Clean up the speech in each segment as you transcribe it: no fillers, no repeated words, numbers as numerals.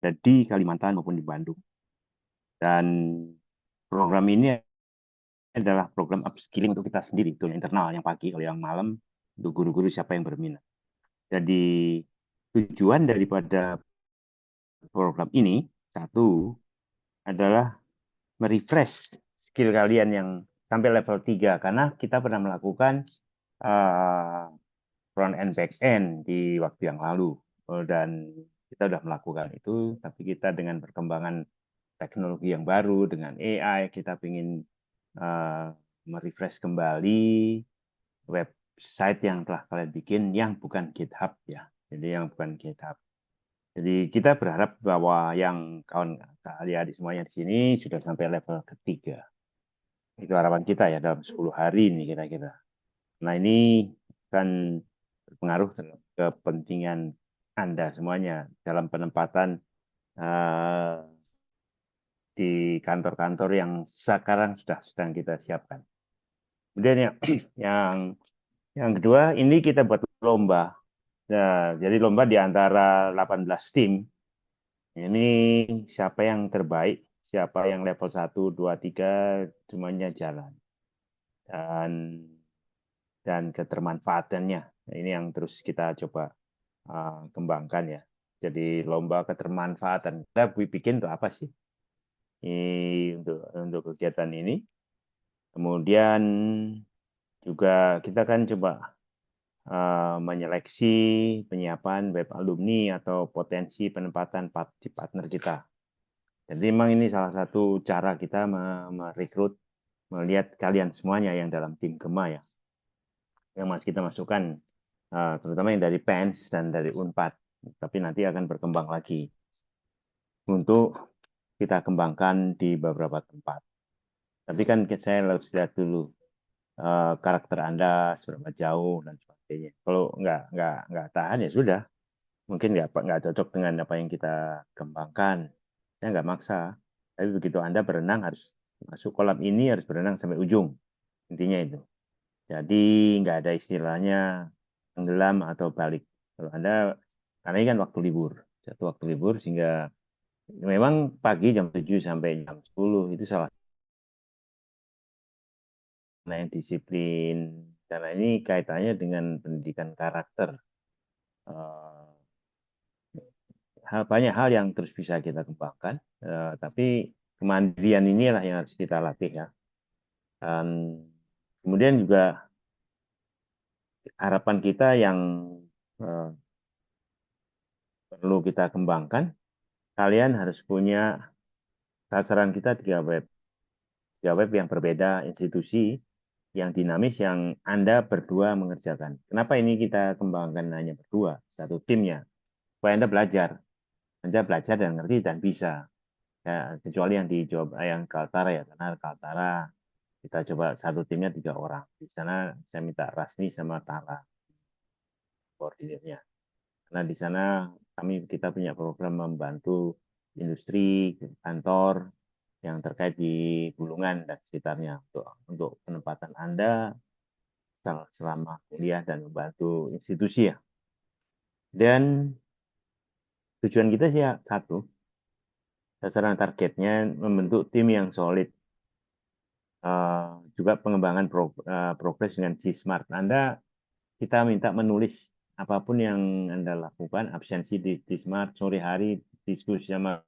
di Kalimantan maupun di Bandung. Dan program ini adalah program upskilling untuk kita sendiri, itu yang internal, yang pagi, kalau yang malam untuk guru-guru siapa yang berminat. Jadi tujuan daripada program ini satu adalah merefresh skill kalian yang sampai level 3 karena kita pernah melakukan uh, front end back end di waktu yang lalu. Dan kita sudah melakukan itu, tapi kita dengan perkembangan teknologi yang baru dengan AI kita ingin uh, merefresh kembali website yang telah kalian bikin yang bukan GitHub ya. Jadi yang bukan GitHub. Jadi kita berharap bahwa yang kawan kalian di semuanya di sini sudah sampai level ketiga. Itu harapan kita ya dalam 10 hari ini kira-kira. Nah ini kan berpengaruh terhadap kepentingan Anda semuanya dalam penempatan uh, di kantor-kantor yang sekarang sudah sedang kita siapkan. Kemudian yang yang kedua ini kita buat lomba. Nah, jadi lomba di antara 18 tim. Ini siapa yang terbaik, siapa yang level 1, 2, 3 semuanya jalan. Dan ketermanfaatannya. Nah, ini yang terus kita coba kembangkan ya. Jadi lomba ketermanfaatan. Kita bikin untuk apa sih? Ini untuk kegiatan ini. Kemudian juga kita kan coba menyeleksi penyiapan web alumni atau potensi penempatan di partner kita. Jadi memang ini salah satu cara kita merekrut, melihat kalian semuanya yang dalam tim Gema ya, yang masih kita masukkan, terutama yang dari PENS dan dari Unpad. Tapi nanti akan berkembang lagi untuk kita kembangkan di beberapa tempat. Tapi kan saya harus lihat dulu karakter Anda seberapa jauh dan sebagainya. Kalau nggak tahan ya sudah, mungkin nggak cocok dengan apa yang kita kembangkan. Saya nggak maksa. Tapi begitu Anda berenang harus masuk kolam ini harus berenang sampai ujung. Intinya itu. Jadi nggak ada istilahnya tenggelam atau balik. Kalau Anda, karena ini kan waktu libur. Satu waktu libur sehingga memang pagi jam 7 sampai jam 10 itu salah satu yang disiplin. Karena ini kaitannya dengan pendidikan karakter. Eh, banyak hal yang terus bisa kita kembangkan, tapi kemandirian inilah yang harus kita latih ya. Dan kemudian juga harapan kita yang eh, perlu kita kembangkan, kalian harus punya sasaran kita tiga web yang berbeda, institusi yang dinamis yang Anda berdua mengerjakan. Kenapa ini kita kembangkan hanya berdua, satu timnya? Supaya Anda belajar dan ngerti dan bisa. Ya, kecuali yang di Jawa, yang Kaltara ya, karena Kaltara kita coba satu timnya 3 orang. Di sana saya minta Rasni sama Tala koordinirnya. Karena di sana kita punya program membantu industri, kantor yang terkait di Bulungan dan sekitarnya untuk penempatan Anda selama kuliah dan membantu institusi ya. Dan tujuan kita sih ya, satu, sasaran targetnya membentuk tim yang solid. Juga pengembangan progres dengan G-Smart. Kita minta menulis apapun yang Anda lakukan, absensi di Smart, sore hari, diskusi sama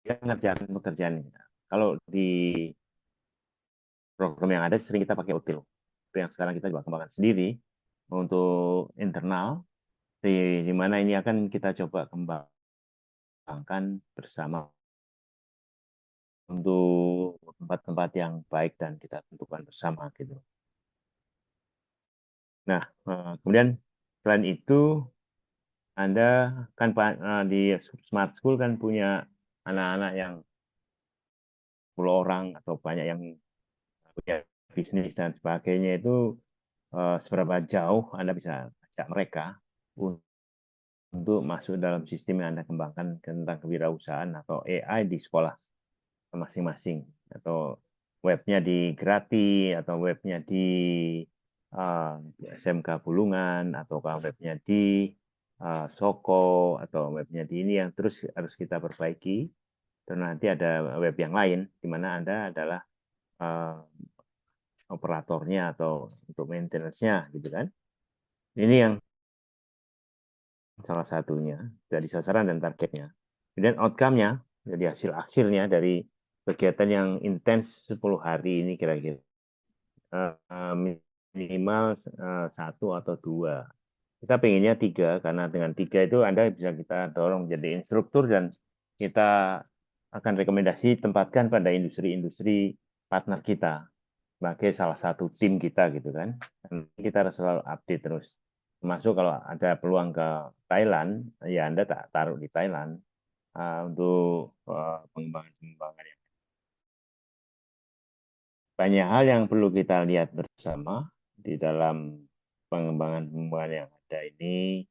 dia mengerjakan pekerjaan ini. Kalau di program yang ada sering kita pakai OTIL. Itu yang sekarang kita juga kembangkan sendiri untuk internal, di mana ini akan kita coba kembangkan bersama untuk tempat-tempat yang baik dan kita tentukan bersama gitu. Nah, kemudian selain itu Anda kan di Smart School kan punya anak-anak yang 10 orang atau banyak yang punya bisnis dan sebagainya itu, seberapa jauh Anda bisa ajak mereka untuk masuk dalam sistem yang Anda kembangkan tentang kewirausahaan atau AI di sekolah masing-masing, atau webnya di Grati, atau webnya di uh, SMK Bulungan, atau webnya di Soko, atau webnya di ini yang terus harus kita perbaiki. Dan nanti ada web yang lain di mana Anda adalah uh, operatornya atau untuk maintenance-nya gitu kan. Ini yang salah satunya dari sasaran dan targetnya. Kemudian outcome-nya, jadi hasil akhirnya dari kegiatan yang intens 10 hari ini kira-kira minimal satu atau dua. Kita pengennya tiga, karena dengan tiga itu Anda bisa kita dorong jadi instruktur dan kita akan rekomendasi tempatkan pada industri-industri partner kita sebagai salah satu tim kita gitu kan. Dan kita harus selalu update terus. Termasuk kalau ada peluang ke Thailand, ya Anda tak taruh di Thailand untuk pengembangan-pengembangan yang banyak hal yang perlu kita lihat bersama di dalam pengembangan-pengembangan yang ada ini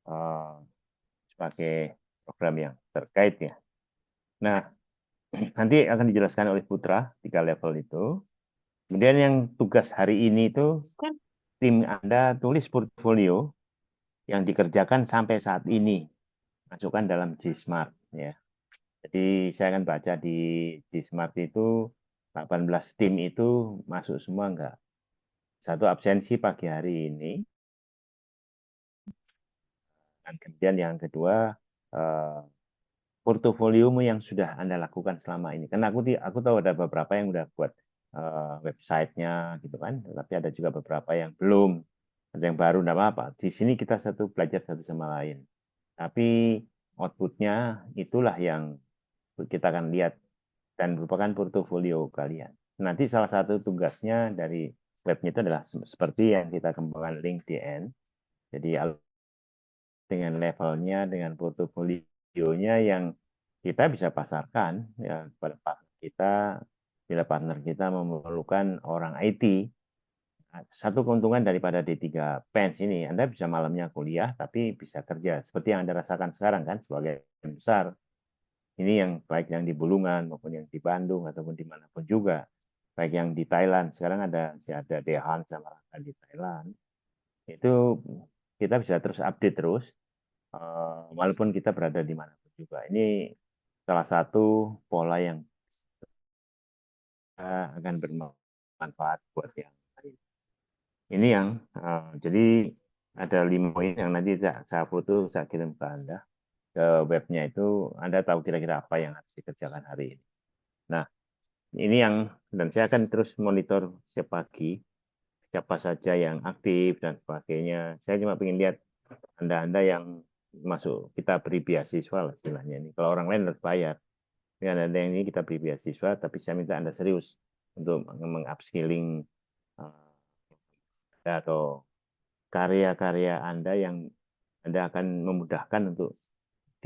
uh, sebagai program yang terkait ya. Nah, nanti akan dijelaskan oleh Putra 3 level itu. Kemudian yang tugas hari ini itu kan tim Anda tulis portfolio yang dikerjakan sampai saat ini, masukkan dalam G-Smart ya. Jadi saya akan baca di G-Smart itu 18 tim itu masuk semua enggak? Satu absensi pagi hari ini, dan kemudian yang kedua eh, portofoliomu yang sudah Anda lakukan selama ini. Karena aku tahu ada beberapa yang udah buat websitenya gitu kan, tapi ada juga beberapa yang belum, ada yang baru, enggak apa-apa. Di sini kita satu belajar satu sama lain. Tapi outputnya itulah yang kita akan lihat dan merupakan portofolio kalian. Nanti salah satu tugasnya dari webnya itu adalah seperti yang kita kembangkan LinkedIn. Jadi dengan levelnya, dengan portofolionya yang kita bisa pasarkan ya kepada partner kita. Bila partner kita memerlukan orang IT, satu keuntungan daripada D3 Pens ini, Anda bisa malamnya kuliah tapi bisa kerja seperti yang Anda rasakan sekarang kan sebagai besar. Ini yang baik yang di Bulungan maupun yang di Bandung ataupun dimanapun juga. Baik yang di Thailand, sekarang ada Dehan sama Raka di Thailand. Itu kita bisa terus update terus, walaupun kita berada di manapun juga. Ini salah satu pola yang akan bermanfaat buat yang lain. Ini yang jadi ada 5 poin yang nanti saya foto, saya kirim ke Anda ke webnya itu. Anda tahu kira-kira apa yang harus dikerjakan hari ini. Nah, ini yang dan saya akan terus monitor setiap pagi siapa saja yang aktif dan sebagainya. Saya cuma ingin lihat Anda-Anda yang masuk, kita beri beasiswa lah istilahnya ini. Kalau orang lain harus bayar. Ini Anda yang ini kita beri beasiswa, tapi saya minta Anda serius untuk mengupskilling atau karya-karya Anda yang Anda akan memudahkan untuk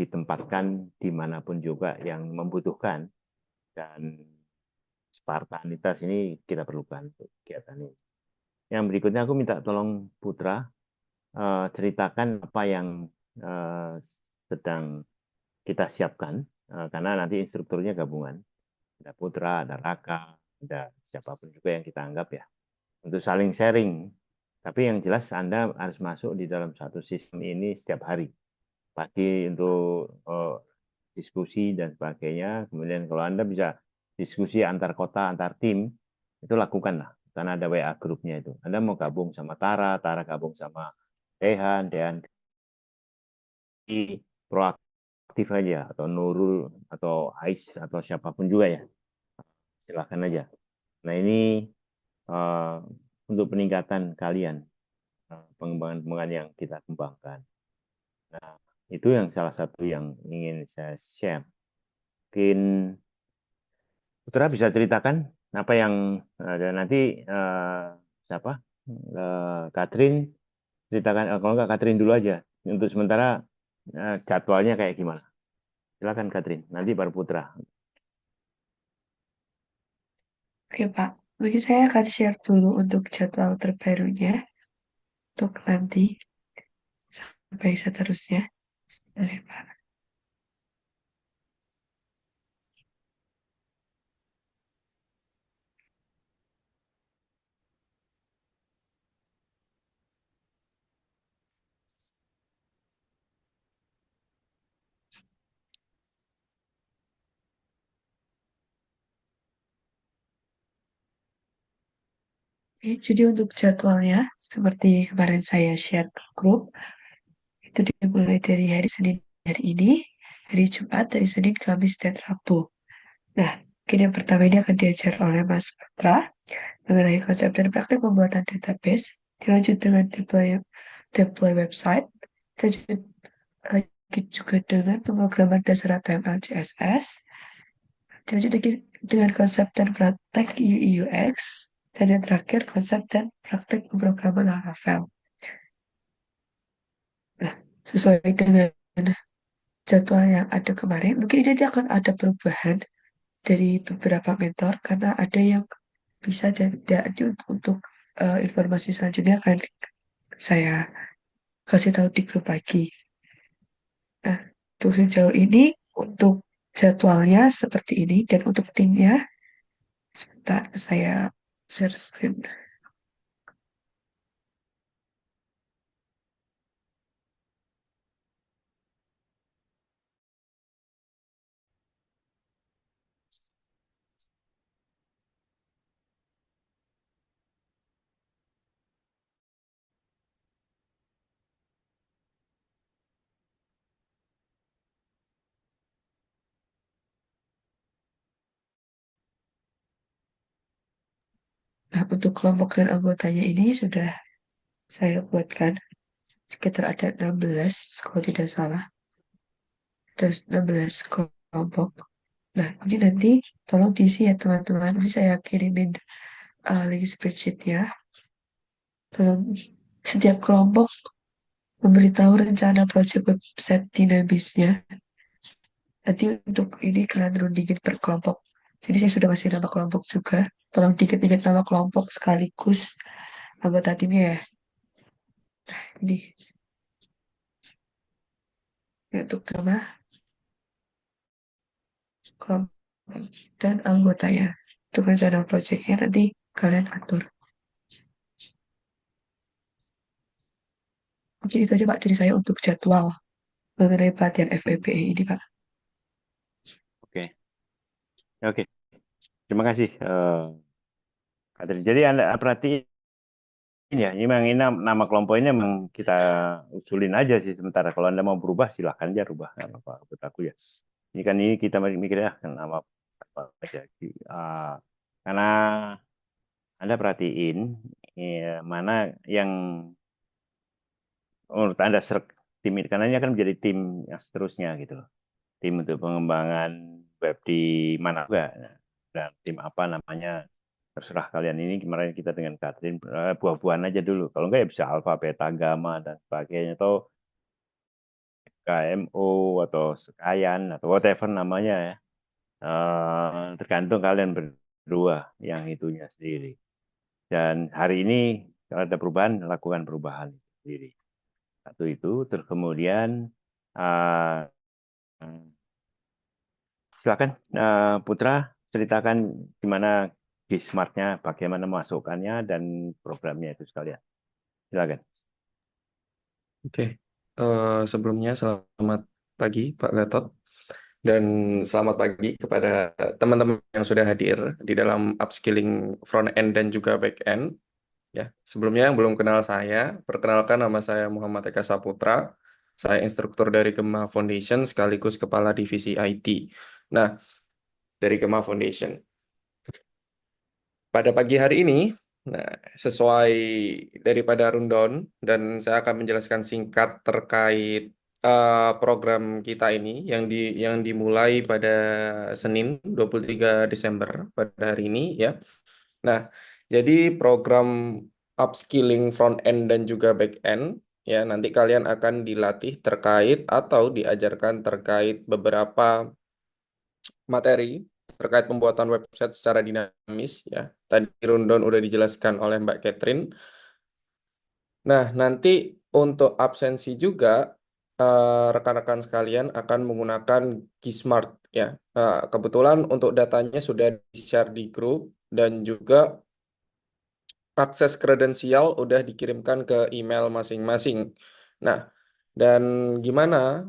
ditempatkan dimanapun juga yang membutuhkan, dan Spartanitas ini kita perlukan untuk kegiatan ini. Yang berikutnya aku minta tolong Putra ceritakan apa yang eh, sedang kita siapkan, karena nanti instrukturnya gabungan. Ada Putra, ada Raka, ada siapapun juga yang kita anggap ya, untuk saling sharing. Tapi yang jelas Anda harus masuk di dalam satu sistem ini setiap hari. Pagi untuk diskusi dan sebagainya. Kemudian kalau Anda bisa diskusi antar kota, antar tim, itu lakukanlah. Karena ada WA grupnya itu. Anda mau gabung sama Tara, Tara gabung sama Dehan, Dehan proaktif aja, atau Nurul, atau Ais, atau siapapun juga ya. Silahkan aja. Nah ini uh, untuk peningkatan kalian, pengembangan-pengembangan yang kita kembangkan. Nah, itu yang salah satu yang ingin saya share. Mungkin Putra bisa ceritakan apa yang ada nanti, siapa? Catherine ceritakan, kalau nggak Catherine dulu aja. Untuk sementara jadwalnya kayak gimana? Silakan Catherine, nanti baru Putra. Oke, Pak. Mungkin saya akan share dulu untuk jadwal terbarunya untuk nanti sampai seterusnya. Boleh, Pak. Oke, jadi untuk jadwalnya, seperti kemarin saya share ke grup, itu dimulai dari hari Senin hari ini, hari Jumat, dari Senin, Kamis, dan Rabu. Nah, mungkin yang pertama ini akan diajar oleh Mas Putra mengenai konsep dan praktik pembuatan database, dilanjut dengan deploy website, lanjut lagi juga dengan pemrograman dasar HTML CSS, dilanjut lagi dengan konsep dan praktek UI UX, dan yang terakhir konsep dan praktek pemrograman HTML. Nah, sesuai dengan jadwal yang ada kemarin, mungkin ini nanti akan ada perubahan dari beberapa mentor karena ada yang bisa dan tidak. Nanti untuk informasi selanjutnya akan saya kasih tahu di grup lagi. Nah, untuk sejauh ini untuk jadwalnya seperti ini dan untuk timnya sebentar saya share screen. Nah, untuk kelompok dan anggotanya ini sudah saya buatkan sekitar ada 16 kalau tidak salah. Ada 16 kelompok. Nah, ini nanti tolong diisi ya teman-teman. Nanti saya kirimin link spreadsheet-nya. Tolong setiap kelompok memberitahu rencana proyek website dinamisnya. Nanti untuk ini kalian rundingin per kelompok. Jadi saya sudah kasih nama kelompok juga. Tolong dikit-dikit nama kelompok sekaligus anggota timnya ya. Ini untuk nama kelompok dan anggotanya. Untuk rencana proyeknya nanti kalian atur. Mungkin itu aja Pak dari saya untuk jadwal mengenai pelatihan FEBE ini Pak. Oke, oke. Terima kasih, Katrin. Jadi Anda perhatiin ya, ini memang ini nama kelompok ini memang kita usulin aja sih sementara. Kalau Anda mau berubah, silahkan aja rubah. Nggak apa-apa buat aku ya. Ini kita mikirnya kan nama apa aja. Karena Anda perhatiin ya, mana yang menurut Anda tim ini, karena ini akan menjadi tim yang seterusnya gitu loh. Tim untuk pengembangan web di mana juga. Nah, dan tim apa namanya terserah kalian. Ini kemarin kita dengan Catherine buah-buahan aja dulu. Kalau enggak ya bisa alfa, beta, gamma dan sebagainya atau KMO atau Sekayan atau whatever namanya ya. Tergantung kalian berdua yang itunya sendiri. Dan hari ini kalau ada perubahan, lakukan perubahan sendiri. Satu itu, terus kemudian uh, silakan Putra ceritakan gimana Gismartnya, bagaimana masukannya dan programnya itu sekalian. Silakan. Oke, sebelumnya selamat pagi Pak Gatot dan selamat pagi kepada teman-teman yang sudah hadir di dalam upskilling front end dan juga back end. Ya, sebelumnya yang belum kenal saya, perkenalkan nama saya Muhammad Eka Saputra. Saya instruktur dari Gema Foundation sekaligus kepala divisi IT. Nah, dari Gema Foundation. Pada pagi hari ini, nah, sesuai daripada rundown, dan saya akan menjelaskan singkat terkait program kita ini yang dimulai pada Senin 23 Desember pada hari ini ya. Nah, jadi program upskilling front end dan juga back end ya nanti kalian akan dilatih terkait atau diajarkan terkait beberapa materi terkait pembuatan website secara dinamis ya. Tadi rundown udah dijelaskan oleh Mbak Catherine. Nah, nanti untuk absensi juga rekan-rekan sekalian akan menggunakan Gismart ya. Kebetulan untuk datanya sudah di-share di grup dan juga akses kredensial udah dikirimkan ke email masing-masing. Nah, dan gimana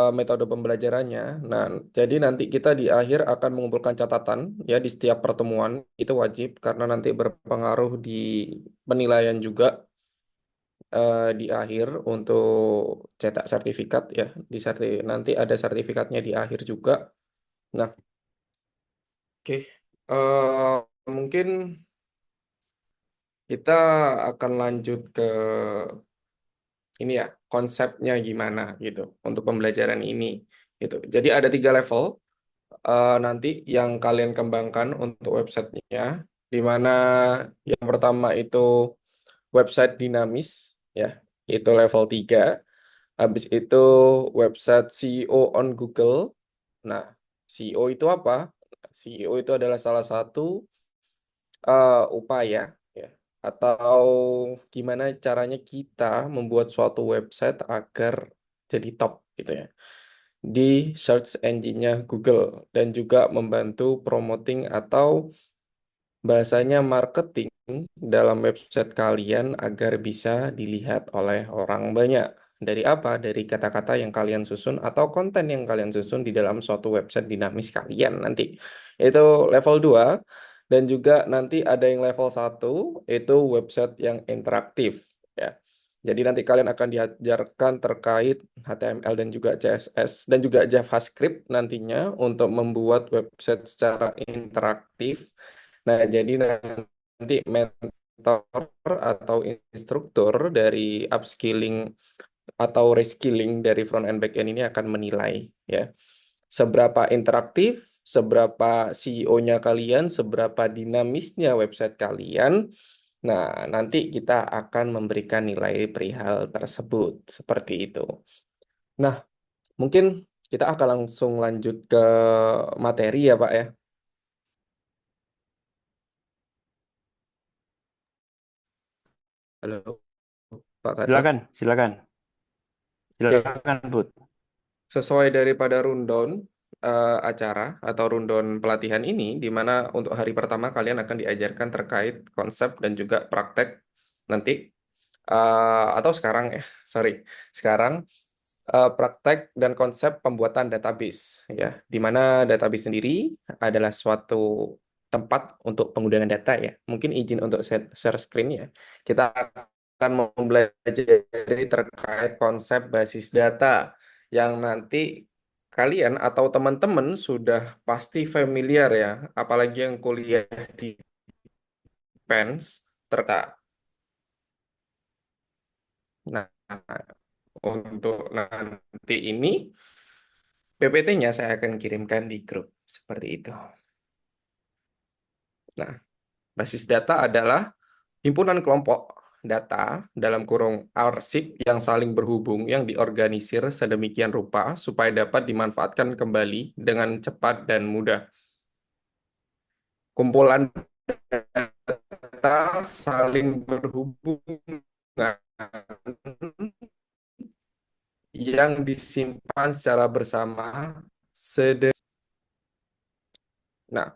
metode pembelajarannya? Nah, jadi nanti kita di akhir akan mengumpulkan catatan ya di setiap pertemuan. Itu wajib karena nanti berpengaruh di penilaian juga di akhir untuk cetak sertifikat ya. Nanti ada sertifikatnya di akhir juga. Nah, oke. Mungkin kita akan lanjut ke ini ya, konsepnya gimana gitu untuk pembelajaran ini gitu. Jadi ada 3 level nanti yang kalian kembangkan untuk websitenya, di mana yang pertama itu website dinamis ya, itu level 3. Habis itu website CEO on Google. Nah, CEO itu apa? CEO itu adalah salah satu upaya ya, atau gimana caranya kita membuat suatu website agar jadi top gitu ya di search engine-nya Google, dan juga membantu promoting atau bahasanya marketing dalam website kalian agar bisa dilihat oleh orang banyak. Dari apa? Dari kata-kata yang kalian susun atau konten yang kalian susun di dalam suatu website dinamis kalian nanti. Itu level 2. Dan juga nanti ada yang level 1, itu website yang interaktif ya. Jadi nanti kalian akan diajarkan terkait HTML dan juga CSS dan juga JavaScript nantinya untuk membuat website secara interaktif. Nah, jadi nanti mentor atau instruktur dari upskilling atau reskilling dari front end back end ini akan menilai ya seberapa interaktif, seberapa CEO-nya kalian, seberapa dinamisnya website kalian. Nah, nanti kita akan memberikan nilai perihal tersebut seperti itu. Nah, mungkin kita akan langsung lanjut ke materi ya, Pak ya. Halo, Pak Gatot. Silakan, silakan, Oke, silakan, Bud. sesuai daripada rundown acara atau rundown pelatihan ini, di mana untuk hari pertama kalian akan diajarkan terkait konsep dan juga praktek nanti, atau sekarang ya, sorry, sekarang praktek dan konsep pembuatan database ya, di mana database sendiri adalah suatu tempat untuk penggunaan data ya. Mungkin izin untuk share screen ya. Kita akan mempelajari terkait konsep basis data yang nanti kalian atau teman-teman sudah pasti familiar ya, apalagi yang kuliah di PENS terkait. Nah, untuk nanti ini PPT-nya saya akan kirimkan di grup seperti itu. Nah, basis data adalah himpunan kelompok data dalam kurung arsip yang saling berhubung yang diorganisir sedemikian rupa supaya dapat dimanfaatkan kembali dengan cepat dan mudah. Kumpulan data saling berhubungan yang disimpan secara bersama. Nah,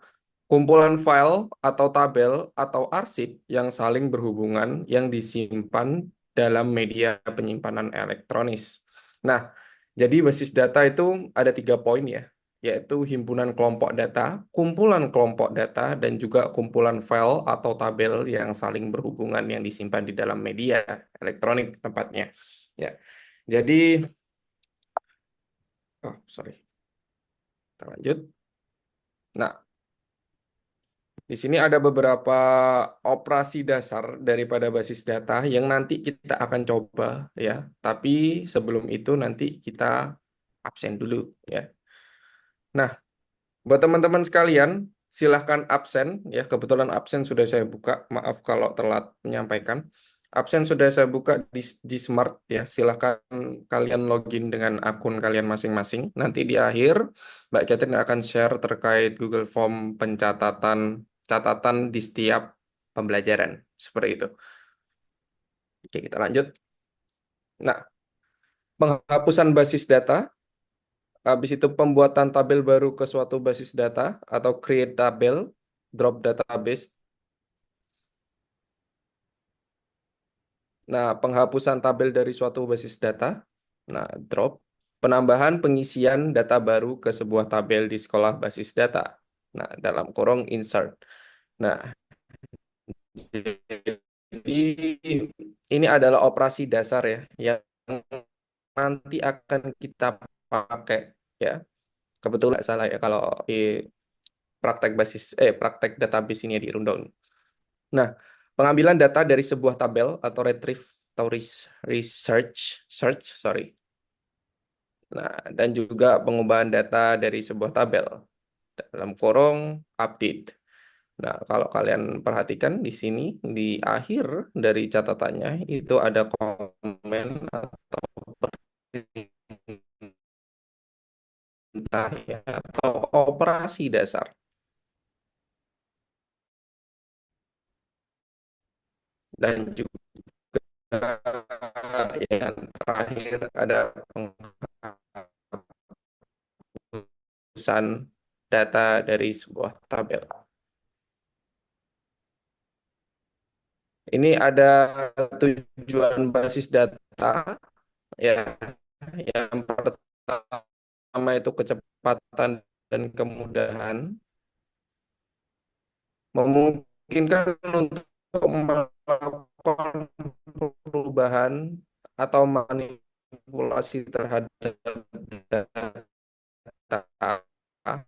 kumpulan file atau tabel atau arsip yang saling berhubungan yang disimpan dalam media penyimpanan elektronis. Nah, jadi basis data itu ada 3 poin ya, yaitu himpunan kelompok data, kumpulan kelompok data, dan juga kumpulan file atau tabel yang saling berhubungan yang disimpan di dalam media elektronik tempatnya. Ya, jadi, oh sorry, kita lanjut. Nah, di sini ada beberapa operasi dasar daripada basis data yang nanti kita akan coba ya. Tapi sebelum itu nanti kita absen dulu ya. Nah, buat teman-teman sekalian, silahkan absen ya. Kebetulan absen sudah saya buka. Maaf kalau telat menyampaikan. Absen sudah saya buka di Smart ya. Silahkan kalian login dengan akun kalian masing-masing. Nanti di akhir Mbak Catherine akan share terkait Google Form catatan di setiap pembelajaran seperti itu. Oke, kita lanjut. Nah, penghapusan basis data, habis itu pembuatan tabel baru ke suatu basis data atau create tabel, drop database. Nah, penghapusan tabel dari suatu basis data, nah drop. Penambahan pengisian data baru ke sebuah tabel di sekolah basis data. Nah, dalam kurung insert. Nah, jadi ini adalah operasi dasar ya yang nanti akan kita pakai ya. Kebetulan nggak salah ya kalau di praktek database ini ya di Rundown. Nah, pengambilan data dari sebuah tabel atau retrieve atau search, sorry. Nah, dan juga pengubahan data dari sebuah tabel dalam kurung update. Nah, kalau kalian perhatikan di sini di akhir dari catatannya itu ada komen atau perintah ya, atau operasi dasar. Dan juga yang terakhir ada penghapusan data dari sebuah tabel. Ini ada tujuan basis data ya. Yang pertama itu kecepatan dan kemudahan, memungkinkan untuk melakukan perubahan atau manipulasi terhadap data